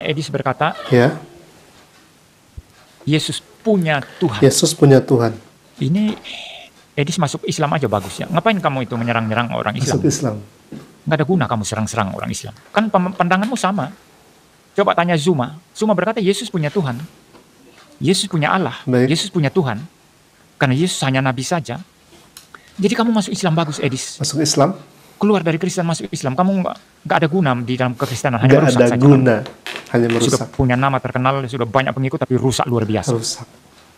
Edis berkata, Ya, Yesus punya Tuhan. Yesus punya Tuhan. Ini Edis masuk Islam aja bagus ya. Ngapain kamu itu menyerang-nyerang orang Islam? Masuk Islam. Nggak ada guna kamu serang-serang orang Islam. Kan pandanganmu sama. Coba tanya Zuma. Zuma berkata Yesus punya Tuhan. Yesus punya Allah. Baik. Yesus punya Tuhan. Karena Yesus hanya nabi saja. Jadi kamu masuk Islam bagus, Edis. Masuk Islam. Keluar dari Kristen masuk Islam. Kamu nggak ada guna di dalam kekristenan. Hanya Nggak merusak ada saja. guna. Hanya Sudah merusak. punya nama terkenal, sudah banyak pengikut, tapi rusak luar biasa. Rusak.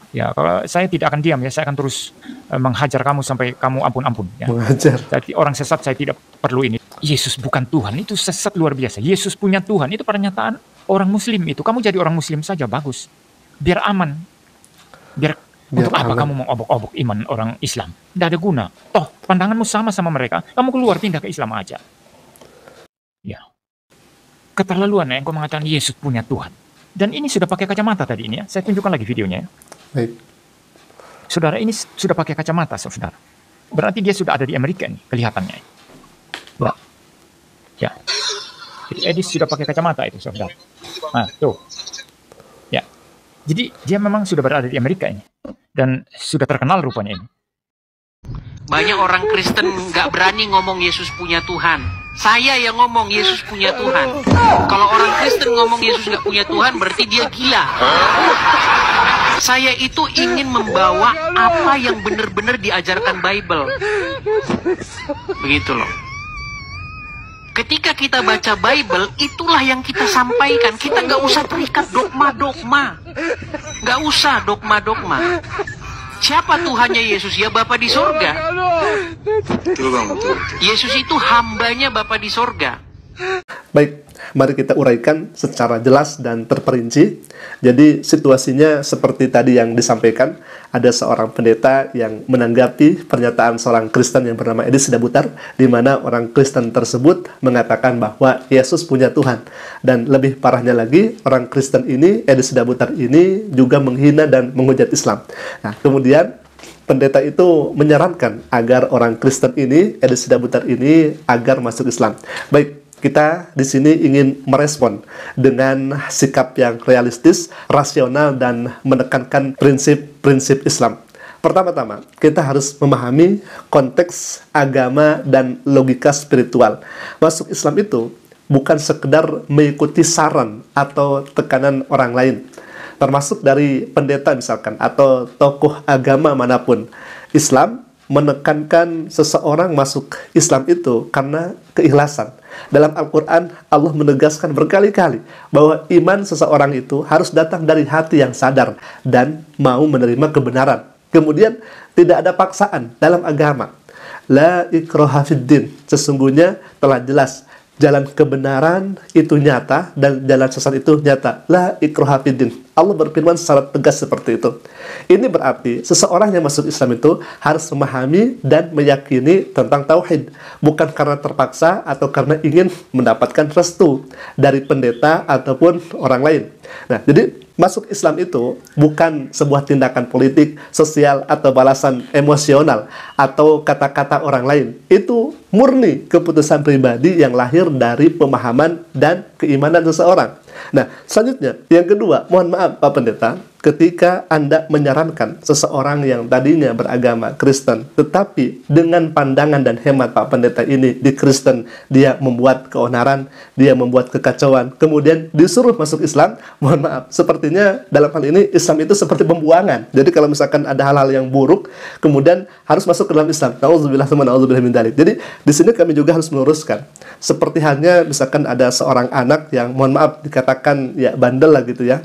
Ya, kalau saya tidak akan diam ya, saya akan terus menghajar kamu sampai kamu ampun-ampun. Ya. Mengajar. Jadi orang sesat saya tidak perlu ini. Yesus bukan Tuhan, itu sesat luar biasa. Yesus punya Tuhan, itu pernyataan orang Muslim itu. Kamu jadi orang Muslim saja bagus, biar aman. Biar untuk apa aman. kamu mengobok-obok iman orang Islam? Tidak ada guna. Toh pandanganmu sama mereka, kamu keluar pindah ke Islam aja. Ya, keterlaluan ya engkau mengatakan Yesus punya Tuhan. Dan ini sudah pakai kacamata tadi ini ya. Saya tunjukkan lagi videonya ya. Baik. Saudara, ini sudah pakai kacamata, saudara. Berarti dia sudah ada di Amerika nih, kelihatannya. Ya. Ya. Jadi Edis sudah pakai kacamata itu, saudara. Nah, tuh. Ya. Jadi dia memang sudah berada di Amerika ini. Dan sudah terkenal rupanya ini. Banyak orang Kristen nggak berani ngomong Yesus punya Tuhan. Saya yang ngomong Yesus punya Tuhan. Kalau orang Kristen ngomong Yesus nggak punya Tuhan, berarti dia gila. Saya itu ingin membawa apa yang benar-benar diajarkan Bible. Begitu loh. Ketika kita baca Bible, itulah yang kita sampaikan. Kita nggak usah terikat dogma-dogma. Nggak usah dogma-dogma. Siapa Tuhannya Yesus? Ya Bapa di sorga. Yesus itu hambanya Bapa di sorga. Baik, mari kita uraikan secara jelas dan terperinci. Jadi situasinya seperti tadi yang disampaikan. Ada seorang pendeta yang menanggapi pernyataan seorang Kristen yang bernama Edis Sidabutar, di mana orang Kristen tersebut mengatakan bahwa Yesus punya Tuhan. Dan lebih parahnya lagi, orang Kristen ini, Edis Sidabutar ini juga menghina dan menghujat Islam. Nah, kemudian pendeta itu menyarankan agar orang Kristen ini, Edis Sidabutar ini, agar masuk Islam. Baik, kita di sini ingin merespon dengan sikap yang realistis, rasional, dan menekankan prinsip-prinsip Islam. Pertama-tama, kita harus memahami konteks agama dan logika spiritual. Masuk Islam itu bukan sekedar mengikuti saran atau tekanan orang lain, termasuk dari pendeta misalkan, atau tokoh agama manapun. Islam menekankan seseorang masuk Islam itu karena keikhlasan. Dalam Al-Quran, Allah menegaskan berkali-kali bahwa iman seseorang itu harus datang dari hati yang sadar dan mau menerima kebenaran. Kemudian, tidak ada paksaan dalam agama. La ikraha fiddin. Sesungguhnya telah jelas jalan kebenaran itu nyata dan jalan sesat itu nyata. La ikraha fiddin. Allah berfirman secara tegas seperti itu. Ini berarti seseorang yang masuk Islam itu harus memahami dan meyakini tentang tauhid, bukan karena terpaksa atau karena ingin mendapatkan restu dari pendeta ataupun orang lain. Nah, jadi masuk Islam itu bukan sebuah tindakan politik, sosial, atau balasan emosional atau kata-kata orang lain. Itu murni keputusan pribadi yang lahir dari pemahaman dan keimanan seseorang. Nah, selanjutnya, yang kedua, mohon maaf Pak Pendeta, ketika Anda menyarankan seseorang yang tadinya beragama Kristen, tetapi dengan pandangan dan hemat Pak Pendeta ini di Kristen, dia membuat keonaran, dia membuat kekacauan, kemudian disuruh masuk Islam, mohon maaf, sepertinya dalam hal ini Islam itu seperti pembuangan. Jadi kalau misalkan ada hal-hal yang buruk, kemudian harus masuk ke dalam Islam. Nauzubillah tsumma nauzubillah min dzalik. Jadi di sini kami juga harus meluruskan. Seperti halnya misalkan ada seorang anak yang mohon maaf dikatakan ya bandel lah gitu ya.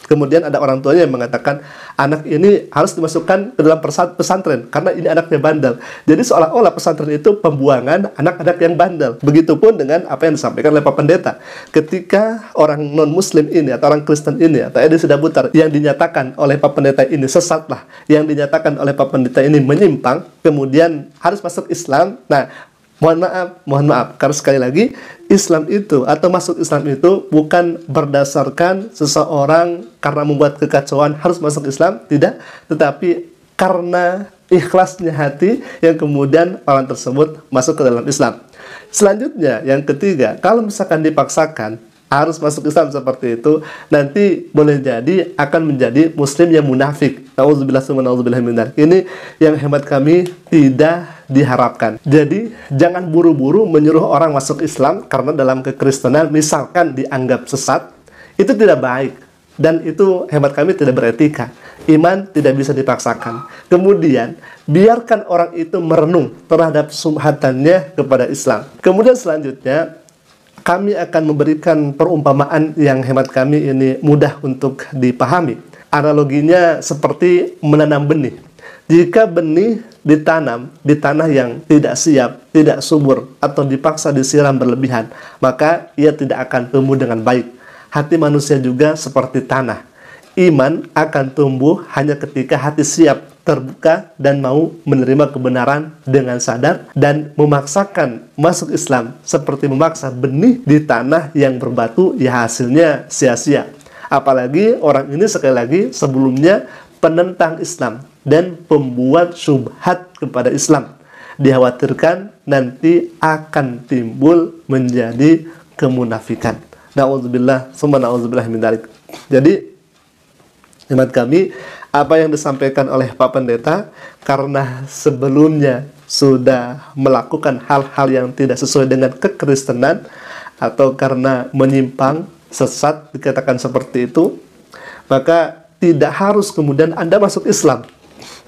Kemudian ada orang tuanya yang mengatakan anak ini harus dimasukkan ke dalam pesantren karena ini anaknya bandel. Jadi seolah-olah pesantren itu pembuangan anak-anak yang bandel. Begitupun dengan apa yang disampaikan oleh Pak Pendeta. Ketika orang non-Muslim ini atau orang Kristen ini atau Edis Sidabutar yang dinyatakan oleh Pak Pendeta ini sesatlah, yang dinyatakan oleh Pak Pendeta ini menyimpang, kemudian harus masuk Islam. Nah, mohon maaf, karena sekali lagi Islam itu atau masuk Islam itu bukan berdasarkan seseorang karena membuat kekacauan harus masuk Islam, tidak, tetapi karena ikhlasnya hati yang kemudian orang tersebut masuk ke dalam Islam. Selanjutnya, yang ketiga, kalau misalkan dipaksakan, harus masuk Islam seperti itu, nanti boleh jadi akan menjadi muslim yang munafik. Nauzubillah summa nauzubillah min dzalik. Ini yang hemat kami tidak diharapkan. Jadi jangan buru-buru menyuruh orang masuk Islam karena dalam kekristenan misalkan dianggap sesat, itu tidak baik. Dan itu hemat kami tidak beretika. Iman tidak bisa dipaksakan. Kemudian biarkan orang itu merenung terhadap subhatannya kepada Islam. Kemudian selanjutnya kami akan memberikan perumpamaan yang hemat kami ini mudah untuk dipahami. Analoginya seperti menanam benih. Jika benih ditanam di tanah yang tidak siap, tidak subur, atau dipaksa disiram berlebihan, maka ia tidak akan tumbuh dengan baik. Hati manusia juga seperti tanah. Iman akan tumbuh hanya ketika hati siap, terbuka, dan mau menerima kebenaran dengan sadar dan memaksakan masuk Islam seperti memaksa benih di tanah yang berbatu, ya hasilnya sia-sia. Apalagi orang ini sekali lagi sebelumnya penentang Islam dan pembuat syubhat kepada Islam. Dikhawatirkan nanti akan timbul menjadi kemunafikan. Na'udzubillah, summa na'udzubillah min dzalik. Jadi, hemat kami, apa yang disampaikan oleh Pak Pendeta, karena sebelumnya sudah melakukan hal-hal yang tidak sesuai dengan kekristenan, atau karena menyimpang, sesat, dikatakan seperti itu, maka tidak harus kemudian Anda masuk Islam.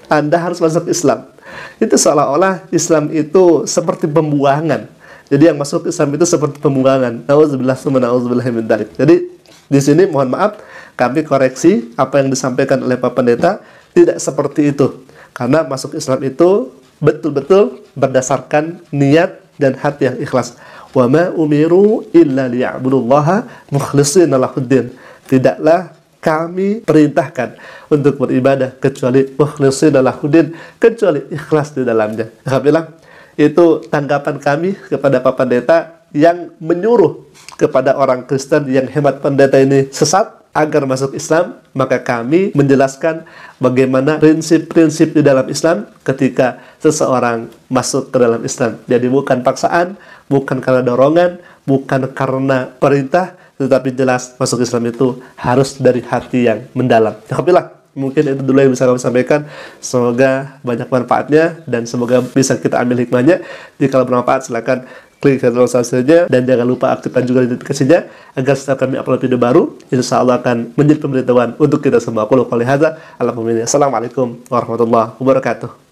Anda harus masuk Islam. Itu seolah-olah Islam itu seperti pembuangan. Jadi yang masuk Islam itu seperti pembuangan. Nauzubillah summa nauzubillah min dzalik. Jadi di sini mohon maaf kami koreksi apa yang disampaikan oleh Pak Pendeta tidak seperti itu. Karena masuk Islam itu betul-betul berdasarkan niat dan hati yang ikhlas. Wa ma umiru illa liya'budullaha mukhlishina lahuddin. Tidaklah kami perintahkan untuk beribadah kecuali mukhlishina lahuddin, kecuali ikhlas di dalamnya. Alhamdulillah. Itu tanggapan kami kepada Pak Pendeta yang menyuruh kepada orang Kristen yang hemat pendeta ini sesat agar masuk Islam. Maka kami menjelaskan bagaimana prinsip-prinsip di dalam Islam ketika seseorang masuk ke dalam Islam. Jadi bukan paksaan, bukan karena dorongan, bukan karena perintah, tetapi jelas masuk Islam itu harus dari hati yang mendalam. Alhamdulillah. Mungkin itu dulu yang bisa kami sampaikan. Semoga banyak manfaatnya dan semoga bisa kita ambil hikmahnya. Jika bermanfaat silakan klik tombol subscribe dan jangan lupa aktifkan juga notifikasinya agar setiap kami upload video baru, insya Allah akan menjadi pemberitahuan untuk kita semua. Assalamualaikum warahmatullahi wabarakatuh.